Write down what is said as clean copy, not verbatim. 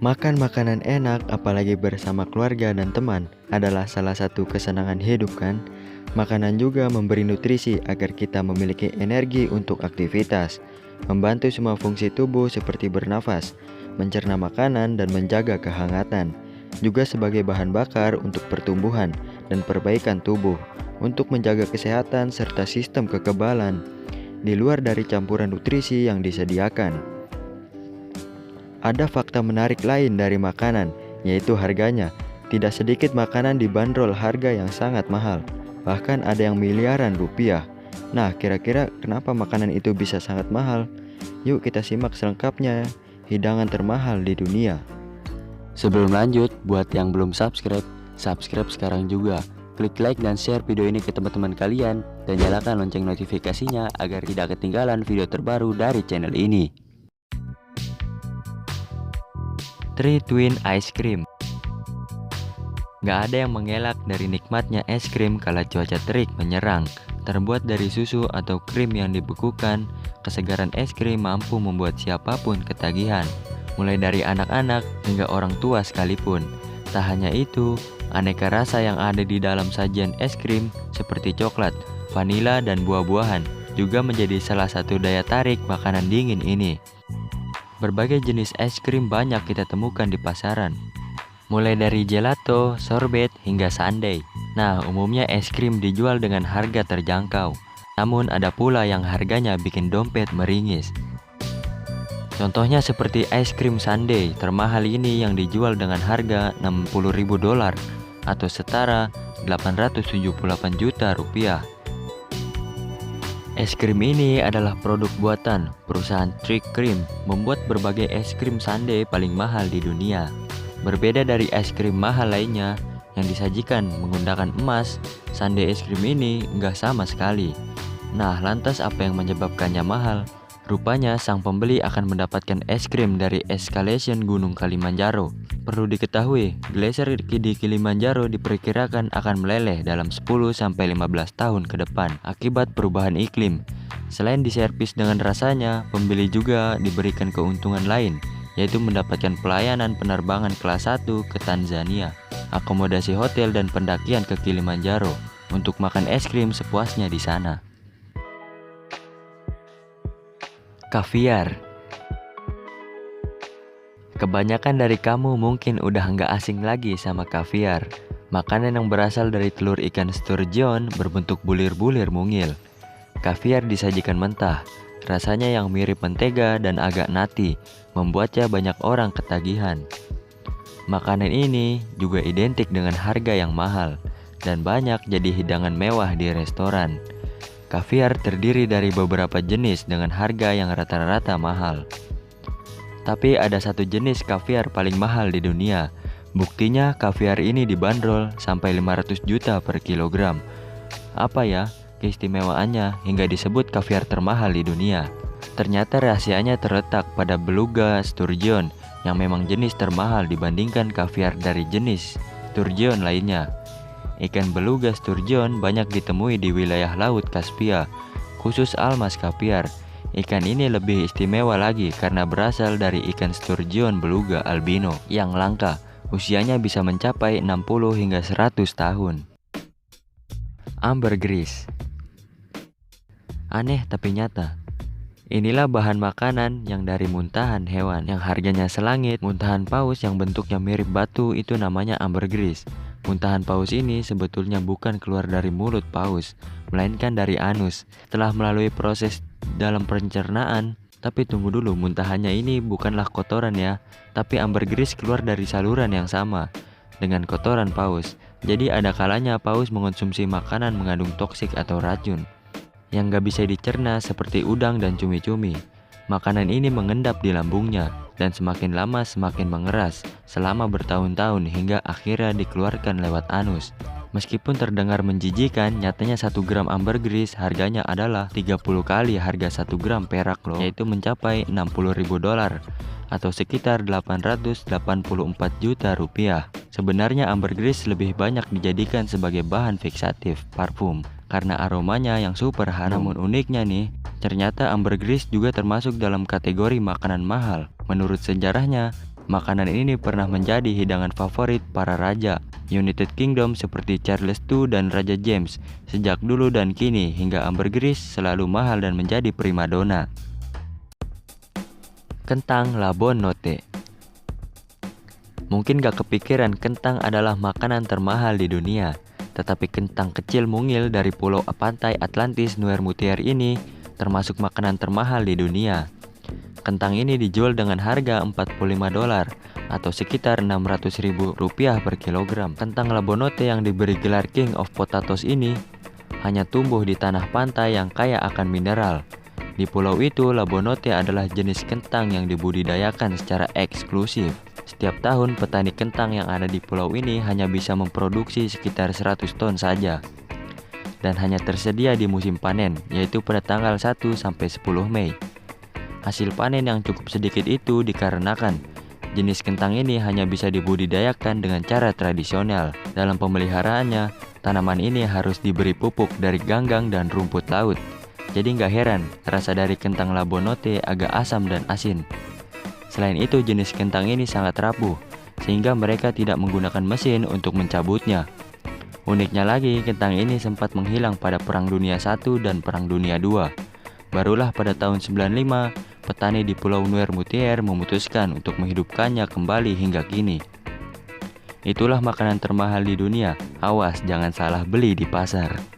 Makan makanan enak, apalagi bersama keluarga dan teman, adalah salah satu kesenangan hidup kan? Makanan juga memberi nutrisi agar kita memiliki energi untuk aktivitas, membantu semua fungsi tubuh seperti bernafas, mencerna makanan dan menjaga kehangatan. Juga sebagai bahan bakar untuk pertumbuhan dan perbaikan tubuh, untuk menjaga kesehatan serta sistem kekebalan, di luar dari campuran nutrisi yang disediakan. Ada fakta menarik lain dari makanan, yaitu harganya. Tidak sedikit makanan dibanderol harga yang sangat mahal, bahkan ada yang miliaran rupiah. Nah, kira-kira kenapa makanan itu bisa sangat mahal? Yuk kita simak selengkapnya, hidangan termahal di dunia. Sebelum lanjut, buat yang belum subscribe, subscribe sekarang juga. Klik like dan share video ini ke teman-teman kalian, dan nyalakan lonceng notifikasinya agar tidak ketinggalan video terbaru dari channel ini. Three Twin Ice Cream. Gak ada yang mengelak dari nikmatnya es krim kala cuaca terik menyerang. Terbuat dari susu atau krim yang dibekukan, kesegaran es krim mampu membuat siapapun ketagihan, mulai dari anak-anak hingga orang tua sekalipun. Tak hanya itu, aneka rasa yang ada di dalam sajian es krim seperti coklat, vanila, dan buah-buahan juga menjadi salah satu daya tarik makanan dingin ini. Berbagai jenis es krim banyak kita temukan di pasaran, mulai dari gelato, sorbet, hingga sundae. Nah, umumnya es krim dijual dengan harga terjangkau, namun ada pula yang harganya bikin dompet meringis. Contohnya seperti es krim sundae termahal ini yang dijual dengan harga $60.000 atau setara 878 juta rupiah. Es krim ini adalah produk buatan perusahaan Trick Cream, membuat berbagai es krim sundae paling mahal di dunia. Berbeda dari es krim mahal lainnya yang disajikan menggunakan emas, sundae es krim ini nggak sama sekali. Nah, lantas apa yang menyebabkannya mahal? Rupanya sang pembeli akan mendapatkan es krim dari escalation Gunung Kilimanjaro. Perlu diketahui, glacier di Kilimanjaro diperkirakan akan meleleh dalam 10-15 tahun ke depan akibat perubahan iklim. Selain diservis dengan rasanya, pembeli juga diberikan keuntungan lain, yaitu mendapatkan pelayanan penerbangan kelas 1 ke Tanzania, akomodasi hotel dan pendakian ke Kilimanjaro untuk makan es krim sepuasnya di sana. Kaviar. Kebanyakan dari kamu mungkin udah nggak asing lagi sama kaviar, makanan yang berasal dari telur ikan sturgeon berbentuk bulir-bulir mungil. Kaviar disajikan mentah, rasanya yang mirip mentega dan agak nati, membuatnya banyak orang ketagihan. Makanan ini juga identik dengan harga yang mahal, dan banyak jadi hidangan mewah di restoran. Kaviar terdiri dari beberapa jenis dengan harga yang rata-rata mahal. Tapi ada satu jenis kaviar paling mahal di dunia. Buktinya kaviar ini dibanderol sampai 500 juta per kilogram. Apa ya keistimewaannya hingga disebut kaviar termahal di dunia? Ternyata rahasianya terletak pada beluga sturgeon yang memang jenis termahal dibandingkan kaviar dari jenis sturgeon lainnya. Ikan beluga sturgeon banyak ditemui di wilayah Laut Kaspia, khusus almas kaviar. Ikan ini lebih istimewa lagi karena berasal dari ikan sturgeon beluga albino yang langka. Usianya bisa mencapai 60 hingga 100 tahun. Ambergris. Aneh tapi nyata. Inilah bahan makanan yang dari muntahan hewan yang harganya selangit. Muntahan paus yang bentuknya mirip batu itu namanya ambergris. Muntahan paus ini sebetulnya bukan keluar dari mulut paus, melainkan dari anus. Setelah melalui proses dalam pencernaan, tapi tunggu dulu, muntahannya ini bukanlah kotoran ya, tapi ambergris keluar dari saluran yang sama dengan kotoran paus. Jadi ada kalanya paus mengonsumsi makanan mengandung toksik atau racun yang gak bisa dicerna seperti udang dan cumi-cumi. Makanan ini mengendap di lambungnya dan semakin lama semakin mengeras selama bertahun-tahun hingga akhirnya dikeluarkan lewat anus. Meskipun terdengar menjijikan, nyatanya 1 gram ambergris harganya adalah 30 kali harga 1 gram perak loh, yaitu mencapai $60.000 atau sekitar 884 juta rupiah. Sebenarnya ambergris lebih banyak dijadikan sebagai bahan fiksatif parfum karena aromanya yang super harum. Namun uniknya nih, ternyata ambergris juga termasuk dalam kategori makanan mahal. Menurut sejarahnya, Makanan ini pernah menjadi hidangan favorit para raja United Kingdom seperti Charles II dan Raja James sejak dulu dan kini hingga ambergris selalu mahal dan menjadi primadona. Kentang Labonote. Mungkin gak kepikiran kentang adalah makanan termahal di dunia, tetapi kentang kecil mungil dari pulau pantai Atlantis Noirmoutier ini termasuk makanan termahal di dunia. Kentang ini dijual dengan harga $45 atau sekitar Rp600.000 per kilogram. Kentang Labonote yang diberi gelar King of Potatoes ini hanya tumbuh di tanah pantai yang kaya akan mineral. Di pulau itu, Labonote adalah jenis kentang yang dibudidayakan secara eksklusif. Setiap tahun, petani kentang yang ada di pulau ini hanya bisa memproduksi sekitar 100 ton saja. Dan hanya tersedia di musim panen, yaitu pada tanggal 1 sampai 10 Mei. Hasil panen yang cukup sedikit itu dikarenakan jenis kentang ini hanya bisa dibudidayakan dengan cara tradisional. Dalam pemeliharaannya, tanaman ini harus diberi pupuk dari ganggang dan rumput laut. Jadi nggak heran, rasa dari kentang Labonote agak asam dan asin. Selain itu, jenis kentang ini sangat rapuh, sehingga mereka tidak menggunakan mesin untuk mencabutnya. Uniknya lagi, kentang ini sempat menghilang pada Perang Dunia I dan Perang Dunia II. Barulah pada tahun 95, petani di Pulau Noirmoutier memutuskan untuk menghidupkannya kembali hingga kini. Itulah makanan termahal di dunia. Awas, jangan salah beli di pasar.